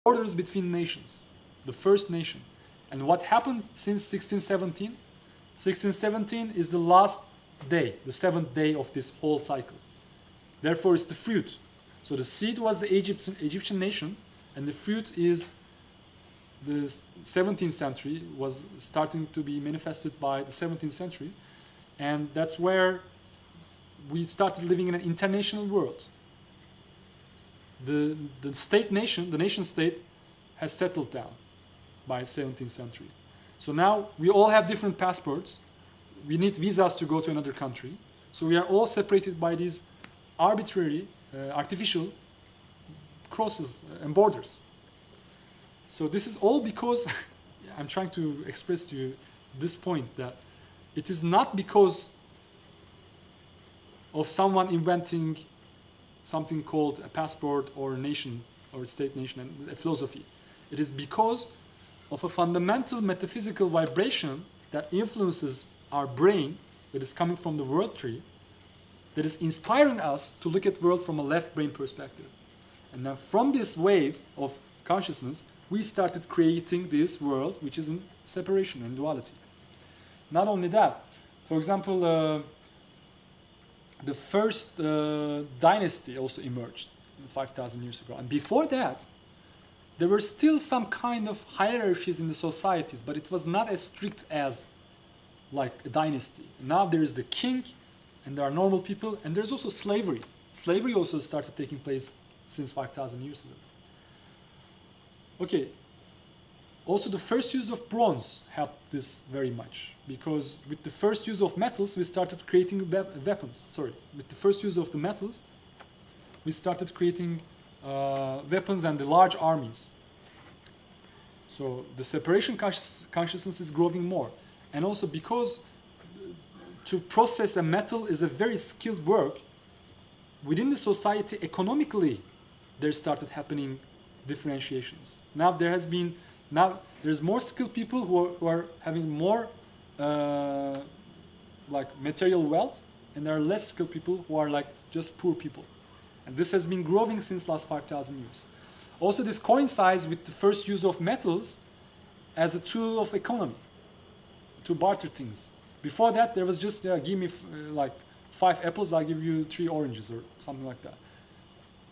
borders between nations, the first nation. And what happened since 1617? 1617 is the last day, the seventh day of this whole cycle. Therefore, it's the fruit. So the seed was the Egyptian nation, and the fruit is the 17th century, was starting to be manifested by the 17th century. And that's where we started living in an international world. The state nation, the nation state, has settled down by 17th century. So now we all have different passports. We need visas to go to another country. So we are all separated by these arbitrary, artificial crosses and borders. So this is all because I'm trying to express to you this point, that it is not because of someone inventing something called a passport or a nation or a state nation and a philosophy. It is because of a fundamental metaphysical vibration that influences our brain, that is coming from the world tree, that is inspiring us to look at the world from a left brain perspective. And then from this wave of consciousness, we started creating this world which is in separation and duality. Not only that, for example, the first dynasty also emerged 5,000 years ago. And before that, there were still some kind of hierarchies in the societies, but it was not as strict as like a dynasty. Now there is the king, and there are normal people, and there's also slavery. Slavery also started taking place since 5,000 years ago. Okay, also the first use of bronze helped this very much, because with the first use of metals, we started creating weapons. Sorry, with the first use of the metals, we started creating weapons and the large armies. So the separation consciousness is growing more. And also because to process a metal is a very skilled work, within the society economically, there started happening differentiations. Now there's more skilled people who are having more like material wealth, and there are less skilled people who are like just poor people. And this has been growing since last 5,000 years. Also, this coincides with the first use of metals as a tool of economy, to barter things. Before that, there was just, give me like 5 apples, I'll give you 3 oranges, or something like that.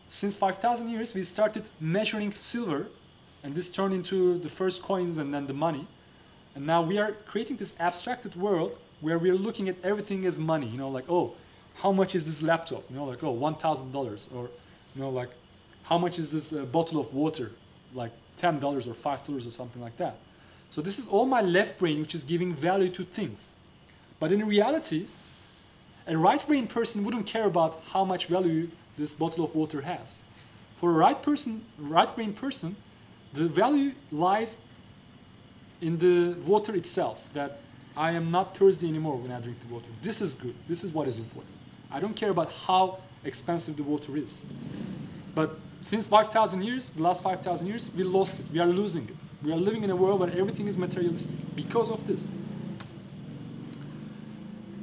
Since 5,000 years, we started measuring silver, and this turned into the first coins and then the money. And now we are creating this abstracted world where we are looking at everything as money, like, oh, how much is this laptop? Like, oh, $1,000, or, like, how much is this bottle of water? Like $10 or $5 or something like that. So this is all my left brain, which is giving value to things. But in reality, a right brain person wouldn't care about how much value this bottle of water has. For a right brain person, the value lies in the water itself, that I am not thirsty anymore when I drink the water. This is good. This is what is important. I don't care about how expensive the water is. But since 5,000 years, the last 5,000 years, we lost it. We are losing it. We are living in a world where everything is materialistic because of this.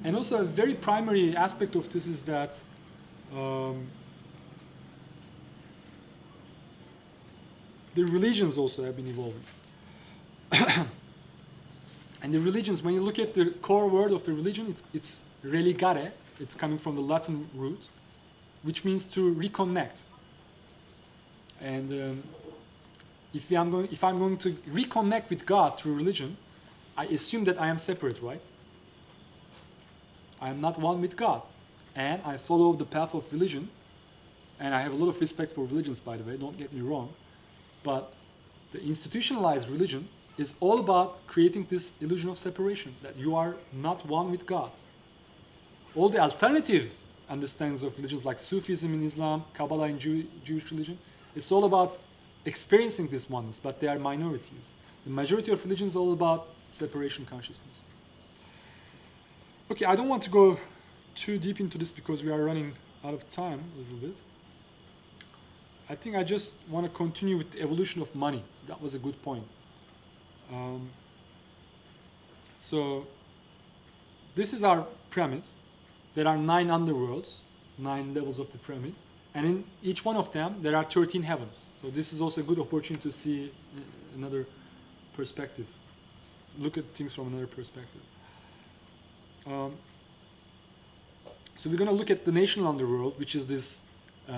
And also a very primary aspect of this is that the religions also have been evolving. And the religions, when you look at the core word of the religion, it's religare. It's coming from the Latin root, which means to reconnect. And if I'm going to reconnect with God through religion, I assume that I am separate, right? I am not one with God. And I follow the path of religion. And I have a lot of respect for religions, by the way, don't get me wrong. But the institutionalized religion is all about creating this illusion of separation, that you are not one with God. All the alternative understandings of religions like Sufism in Islam, Kabbalah in Jewish religion, it's all about experiencing this oneness, but they are minorities. The majority of religions is all about separation consciousness. Okay, I don't want to go too deep into this because we are running out of time a little bit. I think I just want to continue with the evolution of money. That was a good point. So this is our premise. There are 9 underworlds, 9 levels of the pyramid. And in each one of them, there are 13 heavens. So this is also a good opportunity to see another perspective. Look at things from another perspective. So we're going to look at the national underworld, which is this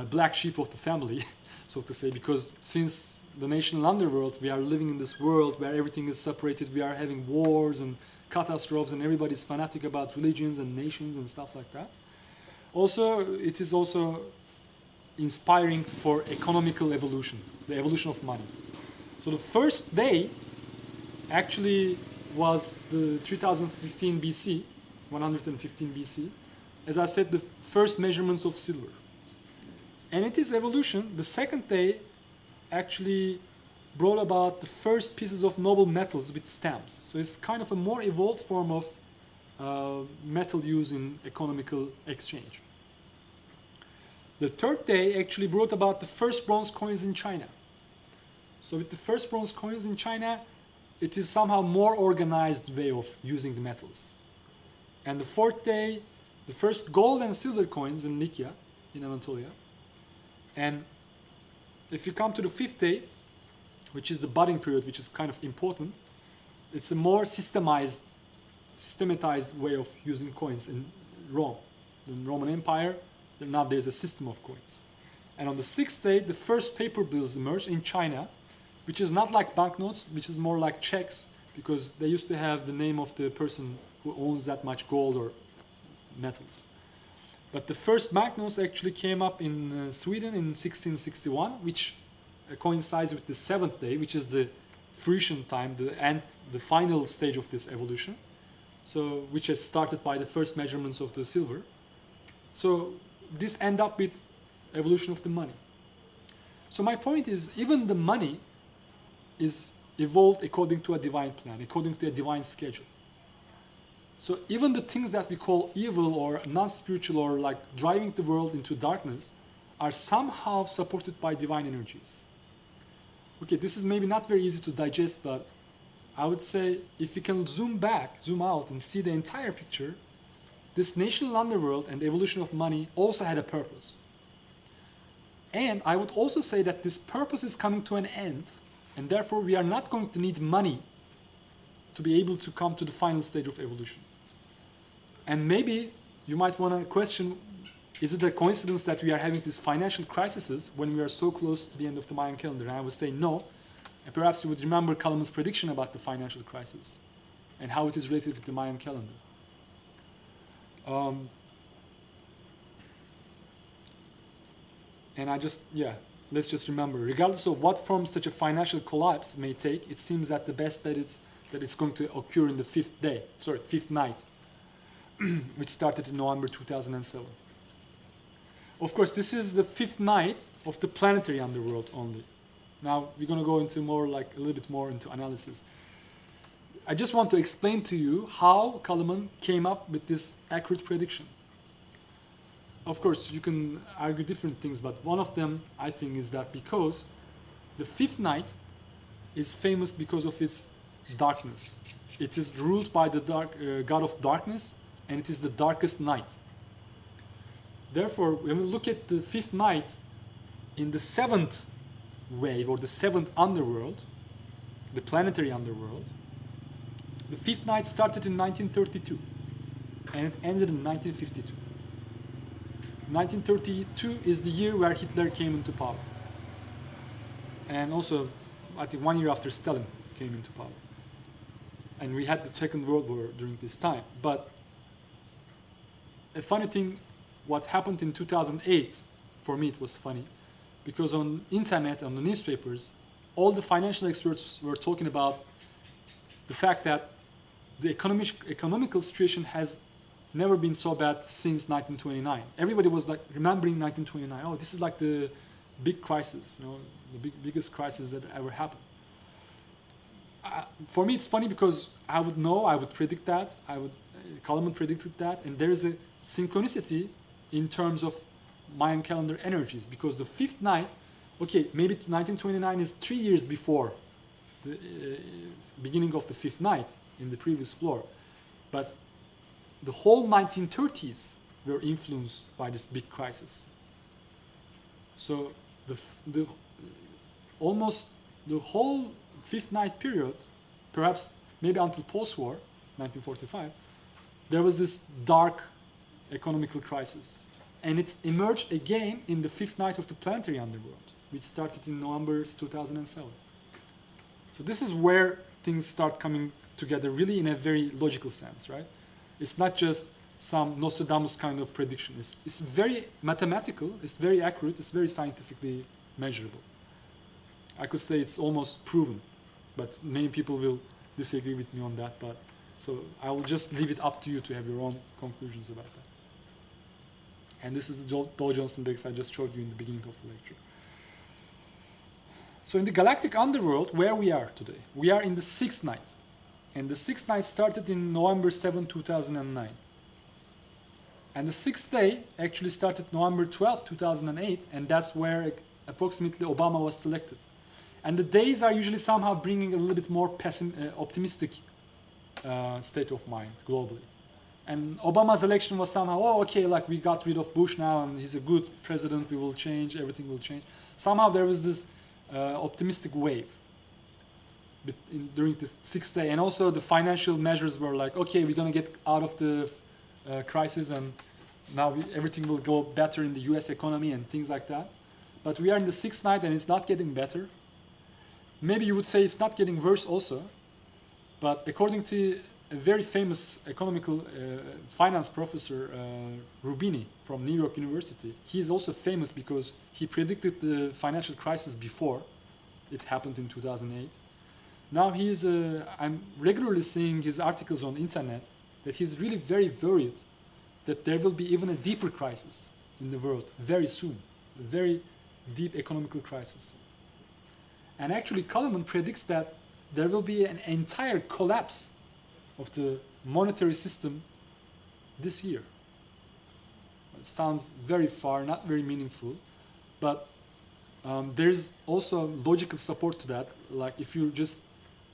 black sheep of the family, so to say, because since the national underworld, we are living in this world where everything is separated. We are having wars and catastrophes, and everybody's fanatic about religions and nations and stuff like that. Also, it is also inspiring for economical evolution, the evolution of money. So the first day actually was the 3015 BC, 115 BC. As I said, the first measurements of silver. And it is evolution. The second day actually brought about the first pieces of noble metals with stamps. So it's kind of a more evolved form of metal use in economical exchange. The third day actually brought about the first bronze coins in China. So with the first bronze coins in China, it is somehow more organized way of using the metals. And the fourth day, the first gold and silver coins in Lycia, in Anatolia. And if you come to the fifth day, which is the budding period, which is kind of important, it's a more systematized way of using coins in Rome. The Roman Empire, now there's a system of coins. And on the sixth day, the first paper bills emerged in China, which is not like banknotes, which is more like checks, because they used to have the name of the person who owns that much gold or metals. But the first banknotes actually came up in Sweden in 1661, which coincides with the seventh day, which is the fruition time, the final stage of this evolution. So, which has started by the first measurements of the silver. So this end up with evolution of the money. So my point is, even the money is evolved according to a divine plan, according to a divine schedule. So even the things that we call evil or non-spiritual or like driving the world into darkness are somehow supported by divine energies. Okay, this is maybe not very easy to digest, but I would say if you can zoom out and see the entire picture, this national underworld and the evolution of money also had a purpose. And I would also say that this purpose is coming to an end, and therefore we are not going to need money to be able to come to the final stage of evolution. And maybe you might want to question, is it a coincidence that we are having these financial crises when we are so close to the end of the Mayan calendar? And I would say no. And perhaps you would remember Kalaman's prediction about the financial crisis and how it is related with the Mayan calendar. And let's just remember, regardless of what form such a financial collapse may take, it seems that the best bet is that it's going to occur in the fifth night, which started in November 2007. Of course, this is the fifth night of the planetary underworld only. Now, we're going to go into a little bit more into analysis. I just want to explain to you how Kalaman came up with this accurate prediction. Of course, you can argue different things, but one of them, I think, is that because the fifth night is famous because of its darkness. It is ruled by the god of darkness, and it is the darkest night. Therefore, when we look at the fifth night in the seventh wave, or the seventh underworld, the planetary underworld, the fifth night started in 1932, and it ended in 1952. 1932 is the year where Hitler came into power. And also, I think 1 year after Stalin came into power. And we had the Second World War during this time. But a funny thing, what happened in 2008, for me it was funny, because on internet, on the newspapers, all the financial experts were talking about the fact that the economical situation has never been so bad since 1929. Everybody was like remembering 1929. Oh, this is like the big crisis, the biggest crisis that ever happened. For me, it's funny because I would predict that. Kalaman predicted that, and there is a synchronicity in terms of Mayan calendar energies, because the fifth night, okay, maybe 1929 is 3 years before the beginning of the fifth night in the previous floor, but the whole 1930s were influenced by this big crisis. So the almost the whole fifth night period, perhaps maybe until post-war, 1945, there was this dark economical crisis. And it emerged again in the fifth night of the planetary underworld, which started in November 2007. So this is where things start coming together really in a very logical sense, right? It's not just some Nostradamus kind of prediction. It's very mathematical, it's very accurate, it's very scientifically measurable. I could say it's almost proven, but many people will disagree with me on that. But so I will just leave it up to you to have your own conclusions about that. And this is the Dow Jones Index I just showed you in the beginning of the lecture. So in the galactic underworld, where we are today, we are in the sixth night. And the sixth night started in November 7, 2009. And the sixth day actually started November 12, 2008, and that's where approximately Obama was selected. And the days are usually somehow bringing a little bit more optimistic state of mind globally. And Obama's election was somehow, oh, okay, like we got rid of Bush now, and he's a good president, we will change, everything will change. Somehow there was this optimistic wave during the sixth day. And also the financial measures were like, okay, we're going to get out of the crisis, and now everything will go better in the US economy and things like that. But we are in the sixth night and it's not getting better. Maybe you would say it's not getting worse also, but according to a very famous economical finance professor, Rubini from New York University, he is also famous because he predicted the financial crisis before it happened in 2008. Now I'm regularly seeing his articles on the internet that he's really very worried that there will be even a deeper crisis in the world very soon, a very deep economical crisis. And actually Kalaman predicts that there will be an entire collapse of the monetary system this year. It sounds very far, not very meaningful, but there's also logical support to that. Like if you just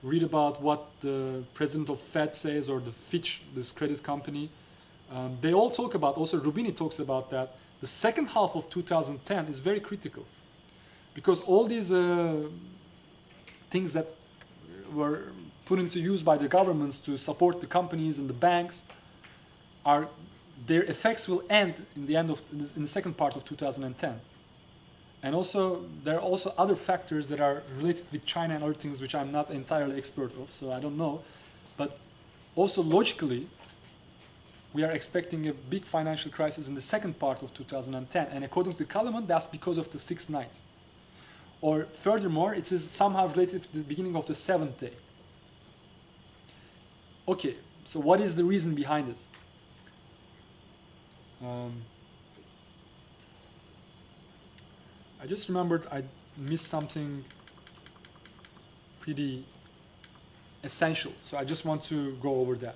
read about what the president of Fed says, or the Fitch, this credit company, they all talk about, also Rubini talks about that, the second half of 2010 is very critical. Because all these things that were put into use by the governments to support the companies and the banks, their effects will end in the second part of 2010. And also, there are also other factors that are related with China and other things which I'm not entirely expert of, so I don't know. But also logically, we are expecting a big financial crisis in the second part of 2010. And according to Kalaman, that's because of the sixth night. Or furthermore, it is somehow related to the beginning of the seventh day. Okay, so what is the reason behind it? I just remembered I missed something pretty essential, so I just want to go over that.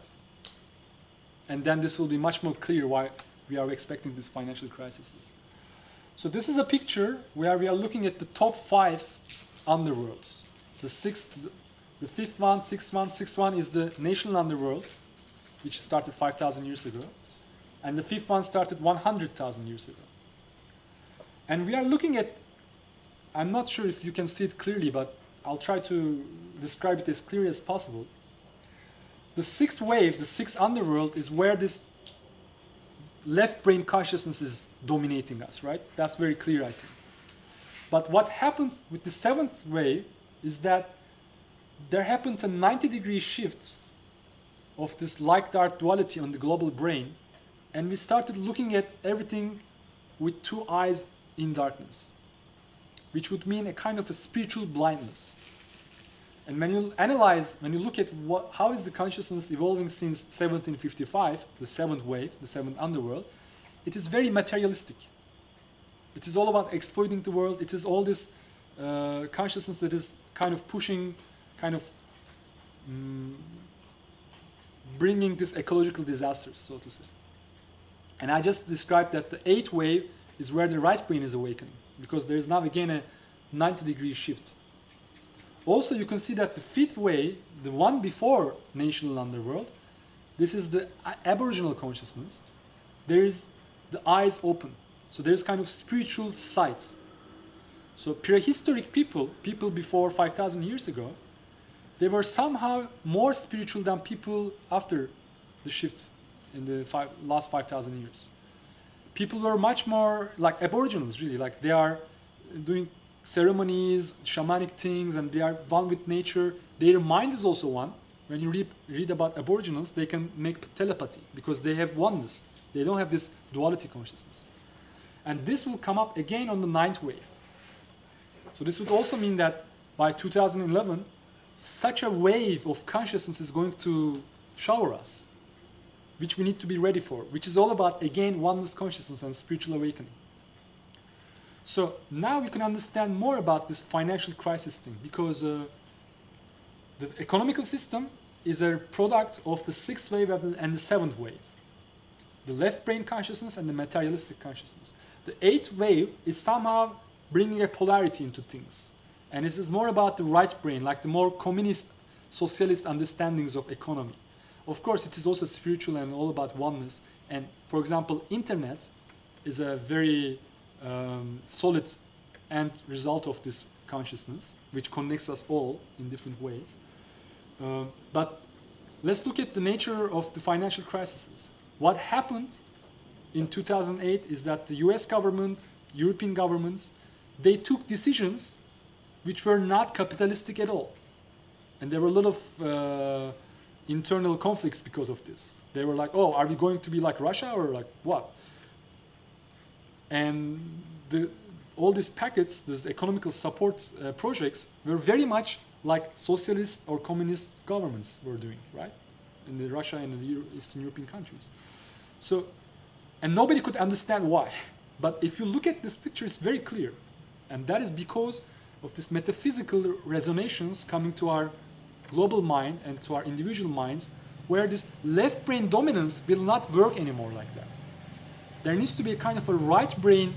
And then this will be much more clear why we are expecting these financial crises. So this is a picture where we are looking at the top 5 underworlds. The fifth one, sixth one is the national underworld, which started 5,000 years ago. And the fifth one started 100,000 years ago. And we are looking at, I'm not sure if you can see it clearly, but I'll try to describe it as clearly as possible. The sixth wave, the sixth underworld, is where this left brain consciousness is dominating us, right? That's very clear, I think. But what happened with the seventh wave is that there happened a 90-degree shift of this light-dark duality on the global brain, and we started looking at everything with 2 eyes in darkness, which would mean a kind of a spiritual blindness. And when you analyze, when you look at how is the consciousness evolving since 1755, the seventh wave, the seventh underworld, it is very materialistic. It is all about exploiting the world. It is all this consciousness that is kind of pushing, kind of bringing these ecological disasters, so to say. And I just described that the eighth wave is where the right brain is awakening, because there is now again a 90-degree shift. Also, you can see that the fifth wave, the one before national underworld, this is the aboriginal consciousness. There is the eyes open. So there is kind of spiritual sight. So prehistoric people before 5,000 years ago, they were somehow more spiritual than people after the shifts in the last 5,000 years. People were much more like aboriginals, really. Like they are doing ceremonies, shamanic things, and they are one with nature. Their mind is also one. When you read about aboriginals, they can make telepathy because they have oneness. They don't have this duality consciousness. And this will come up again on the ninth wave. So this would also mean that by 2011, such a wave of consciousness is going to shower us, which we need to be ready for, which is all about, again, oneness consciousness and spiritual awakening. So now we can understand more about this financial crisis thing, because the economical system is a product of the sixth wave and the seventh wave. The left brain consciousness and the materialistic consciousness. The eighth wave is somehow bringing a polarity into things. And this is more about the right brain, like the more communist, socialist understandings of economy. Of course, it is also spiritual and all about oneness. And for example, internet is a very solid end result of this consciousness, which connects us all in different ways. But let's look at the nature of the financial crises. What happened in 2008 is that the US government, European governments, they took decisions which were not capitalistic at all. And there were a lot of internal conflicts because of this. They were like, oh, are we going to be like Russia or like what? And all these packets, these economical support projects were very much like socialist or communist governments were doing, right? In the Russia and the Eastern European countries. So, and nobody could understand why. But if you look at this picture, it's very clear. And that is because of this metaphysical resonations coming to our global mind and to our individual minds, where this left brain dominance will not work anymore like that. There needs to be a kind of a right brain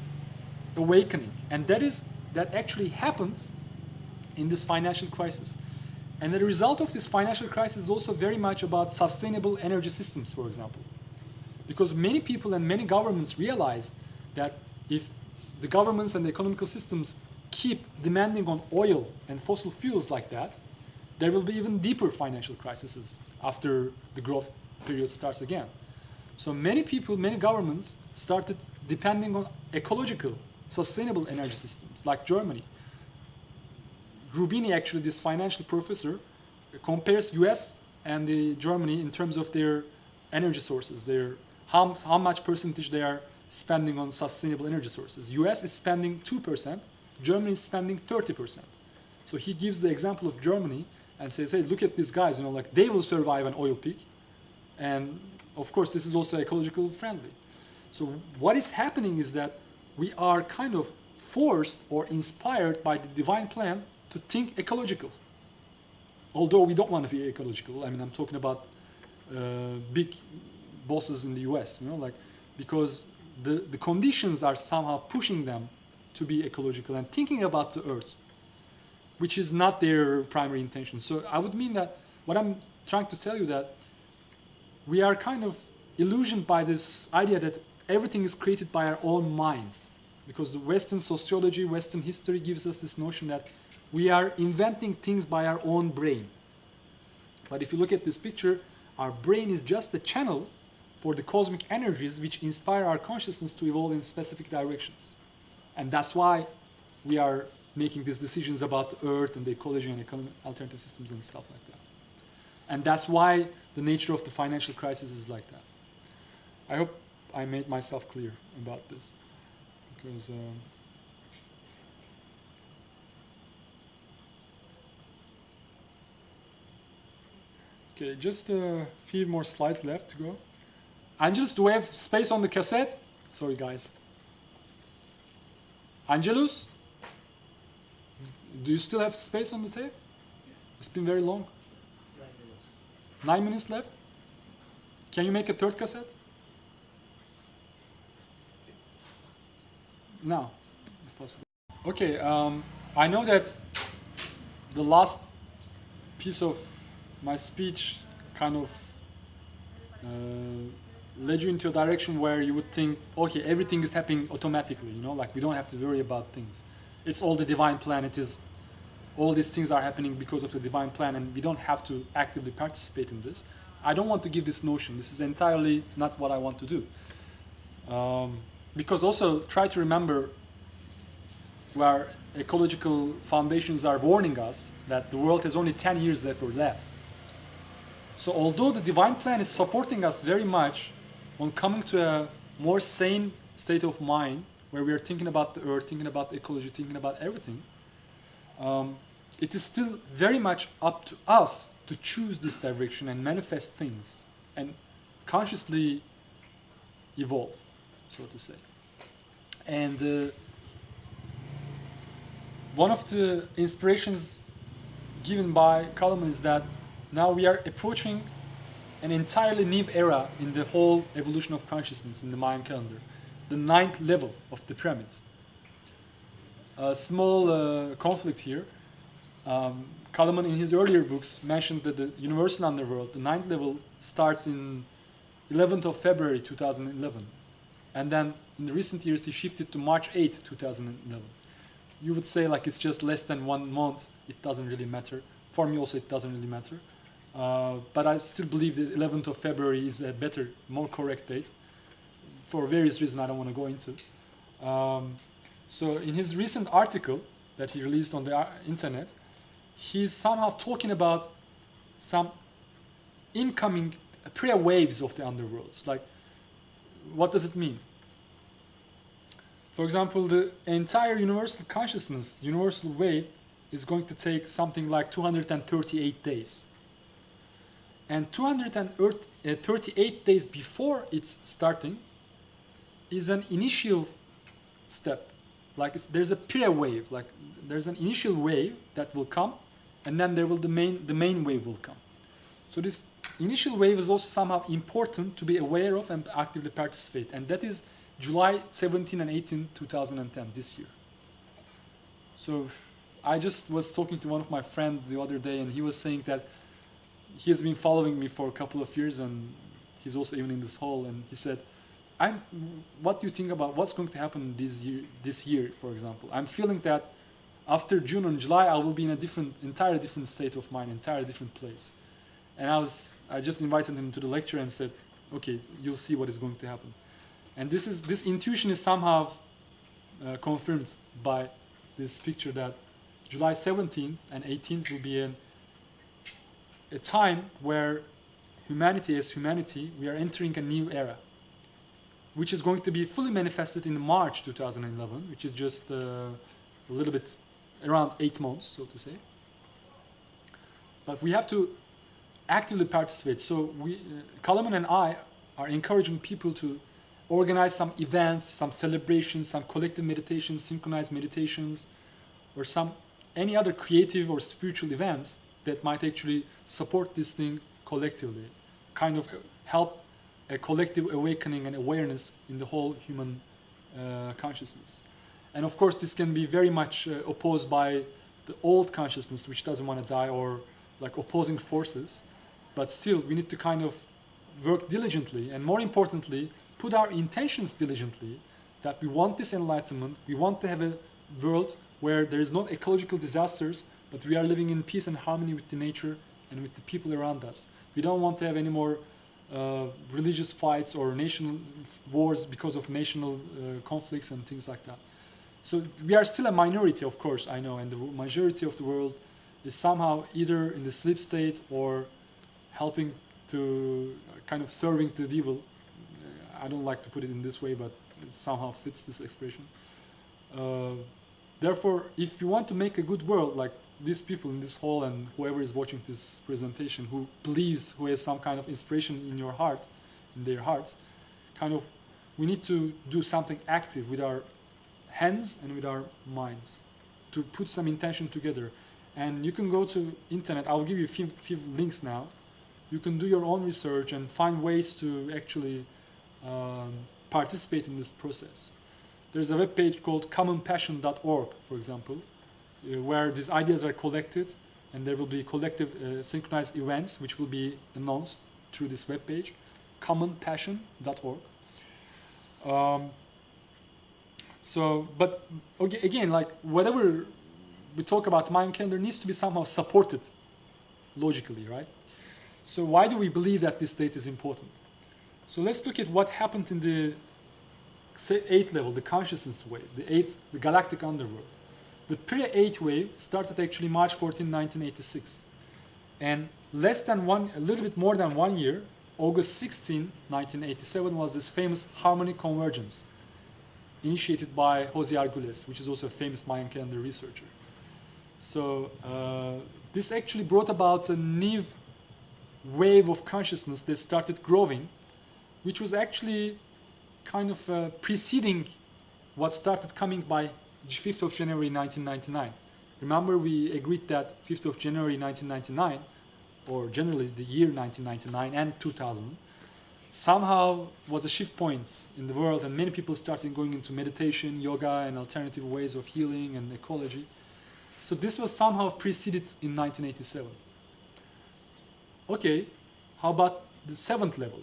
awakening. And that actually happens in this financial crisis. And the result of this financial crisis is also very much about sustainable energy systems, for example. Because many people and many governments realize that if the governments and the economical systems keep demanding on oil and fossil fuels like that, there will be even deeper financial crises after the growth period starts again. So many people, many governments started depending on ecological, sustainable energy systems, like Germany. Rubini, actually, this financial professor, compares US and Germany in terms of their energy sources, how much percentage they are spending on sustainable energy sources. US is spending 2%, Germany is spending 30%. So he gives the example of Germany and says, hey, look at these guys, like they will survive an oil peak. And of course, this is also ecological friendly. So what is happening is that we are kind of forced or inspired by the divine plan to think ecological. Although we don't want to be ecological. I mean, I'm talking about big bosses in the US, because the conditions are somehow pushing them to be ecological and thinking about the earth, which is not their primary intention. So I would mean that what I'm trying to tell you that we are kind of illusioned by this idea that everything is created by our own minds, because the Western sociology, Western history gives us this notion that we are inventing things by our own brain. But if you look at this picture, our brain is just a channel for the cosmic energies which inspire our consciousness to evolve in specific directions. And that's why we are making these decisions about the earth and the ecology and alternative systems and stuff like that. And that's why the nature of the financial crisis is like that. I hope I made myself clear about this, because okay, just a few more slides left to go. Angelus, do we have space on the cassette? Sorry, guys. Angelus? Do you still have space on the tape? It's been very long. 9 minutes. 9 minutes left? Can you make a third cassette? No, if possible. Okay, I know that the last piece of my speech kind of led you into a direction where you would think, okay, everything is happening automatically, like we don't have to worry about things. it's all the divine plan. It is all these things are happening because of the divine plan, and we don't have to actively participate in this. I don't want to give this notion. This is entirely not what I want to do. Because also try to remember where ecological foundations are warning us that the world has only 10 years left or less. So although the divine plan is supporting us very much on coming to a more sane state of mind, where we are thinking about the earth, thinking about ecology, thinking about everything, it is still very much up to us to choose this direction and manifest things and consciously evolve, so to say. And one of the inspirations given by Kalaman is that now we are approaching an entirely new era in the whole evolution of consciousness in the Mayan calendar, the 9th level of the pyramid. A small conflict here. Kalaman in his earlier books mentioned that the universal underworld, the 9th level, starts in 11th of February 2011. And then in the recent years he shifted to March 8th, 2011. You would say like it's just less than 1 month, it doesn't really matter. For me also it doesn't really matter. But I still believe that 11th of February is a better, more correct date. For various reasons I don't want to go into. So in his recent article that he released on the internet, he's somehow talking about some incoming prayer waves of the underworlds. Like, what does it mean? For example, the entire universal consciousness, universal wave, is going to take something like 238 days. And 238 days before it's starting is an initial step. Like there's a prayer wave, like there's an initial wave that will come, and then there will the main wave will come. So this initial wave is also somehow important to be aware of and actively participate, and that is July 17 and 18, 2010, this year. So I just was talking to one of my friends the other day, and he was saying that he has been following me for a couple of years, and he's also even in this hall, and he said, what do you think about what's going to happen this year, for example? I'm feeling that after June and July, I will be in a entirely different state of mind, entirely different place. And I just invited him to the lecture and said, okay, you'll see what is going to happen. And this intuition is somehow confirmed by this picture that July 17th and 18th will be a time where humanity as humanity, we are entering a new era, which is going to be fully manifested in March 2011, which is just a little bit around 8 months, so to say. But we have to actively participate. So Kalaman and I are encouraging people to organize some events, some celebrations, some collective meditations, synchronized meditations, or any other creative or spiritual events that might actually support this thing collectively, kind of help a collective awakening and awareness in the whole human consciousness. And of course this can be very much opposed by the old consciousness, which doesn't want to die, or like opposing forces. But still we need to kind of work diligently, and more importantly put our intentions diligently, that we want this enlightenment, we want to have a world where there is no ecological disasters, but we are living in peace and harmony with the nature and with the people around us. We don't want to have any more religious fights or national wars because of national conflicts and things like that. So we are still a minority, of course, I know, and the majority of the world is somehow either in the sleep state or helping to kind of serving the devil. I don't like to put it in this way, but it somehow fits this expression. Therefore, if you want to make a good world, like these people in this hall and whoever is watching this presentation who believes, who has some kind of inspiration in your heart, in their hearts, we need to do something active with our hands and with our minds to put some intention together. And you can go to internet, I'll give you a few links now. You can do your own research and find ways to actually participate in this process. There's a web page called commonpassion.org, for example, where these ideas are collected, and there will be collective synchronized events which will be announced through this web page, commonpassion.org. So, but okay, again, like whatever we talk about Mayan calendar needs to be somehow supported logically, right? So why do we believe that this date is important? So let's look at what happened in the eighth level, the consciousness wave, the galactic underworld. The pre-8 wave started actually March 14, 1986. And a little bit more than 1 year, August 16, 1987 was this famous harmonic convergence initiated by Jose Arguelles, which is also a famous Mayan calendar researcher. So this actually brought about a new wave of consciousness that started growing, which was actually kind of preceding what started coming by 5th of January 1999. Remember, we agreed that 5th of January 1999, or generally the year 1999 and 2000, somehow was a shift point in the world, and many people started going into meditation, yoga, and alternative ways of healing and ecology. So this was somehow preceded in 1987. Okay, how about the 7th level?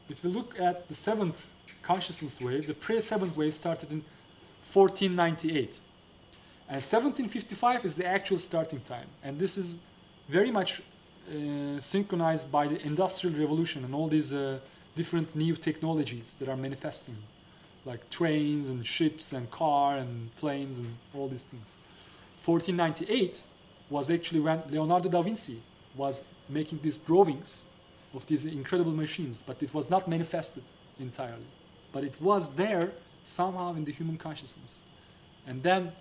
If you look at the 7th consciousness wave, the pre-7th wave started in 1498. And 1755 is the actual starting time. And this is very much synchronized by the Industrial Revolution and all these different new technologies that are manifesting, like trains and ships and car and planes and all these things. 1498 was actually when Leonardo da Vinci was making these drawings of these incredible machines, but it was not manifested entirely. But it was there somehow in the human consciousness. And then,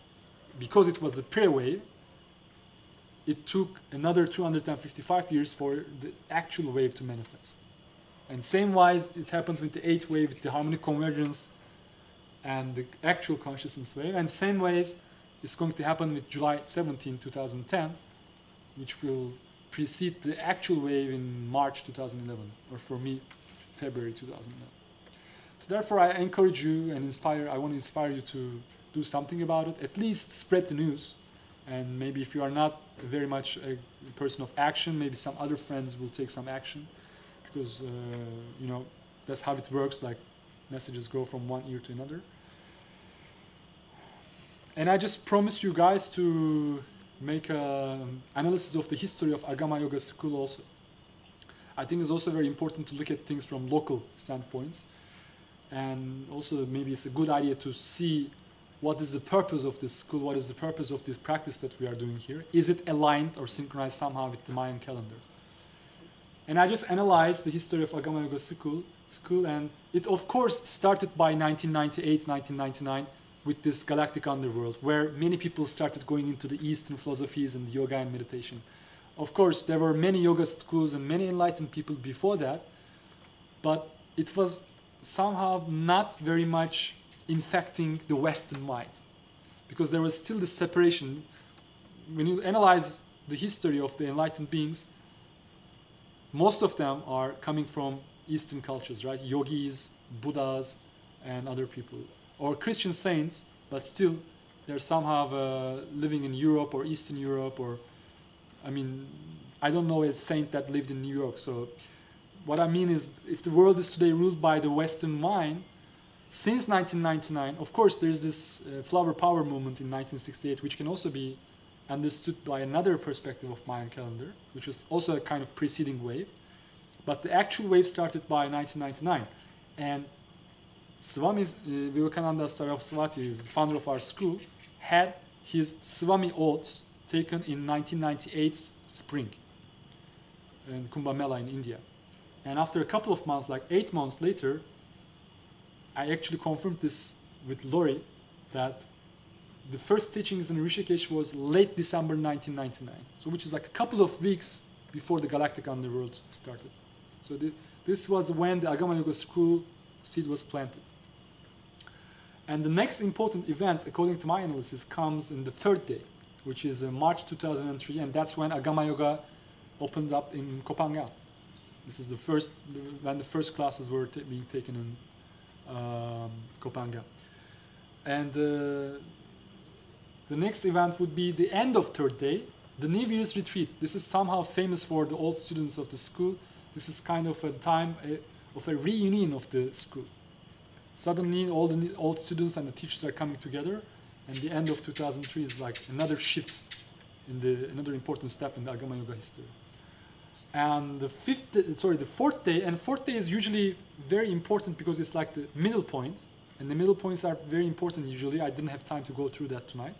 because it was the pre-wave, it took another 255 years for the actual wave to manifest. And same-wise, it happened with the 8th wave, with the harmonic convergence and the actual consciousness wave. And same ways, it's going to happen with July 17, 2010, which will precede the actual wave in March 2011, or for me, February 2011. So therefore, I encourage you and I want to inspire you to do something about it, at least spread the news. And maybe if you are not very much a person of action, maybe some other friends will take some action, because that's how it works, like messages go from one ear to another. And I just promised you guys to make an analysis of the history of Agama Yoga School also. I think it's also very important to look at things from local standpoints. And also maybe it's a good idea to see what is the purpose of this school, what is the purpose of this practice that we are doing here. Is it aligned or synchronized somehow with the Mayan calendar? And I just analyzed the history of Agama Yoga School, and it of course started by 1998, 1999 with this galactic underworld, where many people started going into the Eastern philosophies and yoga and meditation. Of course, there were many yoga schools and many enlightened people before that, but it was somehow not very much infecting the Western mind, because there was still this separation. When you analyze the history of the enlightened beings, most of them are coming from Eastern cultures, right? Yogis, Buddhas, and other people. Or Christian saints, but still they're somehow living in Europe or Eastern Europe, or, I don't know a saint that lived in New York. So what I mean is, if the world is today ruled by the Western mind, since 1999, of course, there's this flower power movement in 1968, which can also be understood by another perspective of Mayan calendar, which was also a kind of preceding wave. But the actual wave started by 1999. And Swami Vivekananda Saraswati, the founder of our school, had his Swami oaths taken in 1998 spring in Kumbh Mela in India. And after a couple of months, like 8 months later, I actually confirmed this with Lori, that the first teachings in Rishikesh was late December 1999, so which is like a couple of weeks before the Galactic Underworld started. So this was when the Agama Yoga School seed was planted. And the next important event, according to my analysis, comes in the 3rd day, which is March 2003, and that's when Agama Yoga opened up in Kopangan. This is when the first classes were being taken in Kopangan. And the next event would be the end of 3rd day, the New Year's retreat. This is somehow famous for the old students of the school. This is kind of a time of a reunion of the school. suddenly all the old students and the teachers are coming together, and the end of 2003 is like another shift another important step in the Agama Yoga history. And the fourth day, and fourth day is usually very important because it's like the middle point, and the middle points are very important usually. I didn't have time to go through that tonight.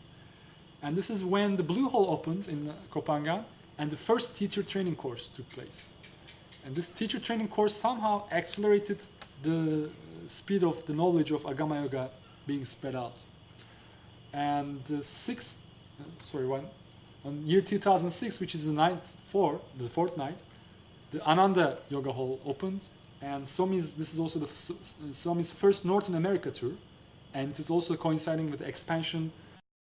And this is when the Blue Hole opened in Kopangan, and the first teacher training course took place. And this teacher training course somehow accelerated the speed of the knowledge of Agama Yoga being spread out. And on year 2006, which is the fourth night, the Ananda Yoga Hall opened, and this is also Swami's first Northern America tour, and it is also coinciding with the expansion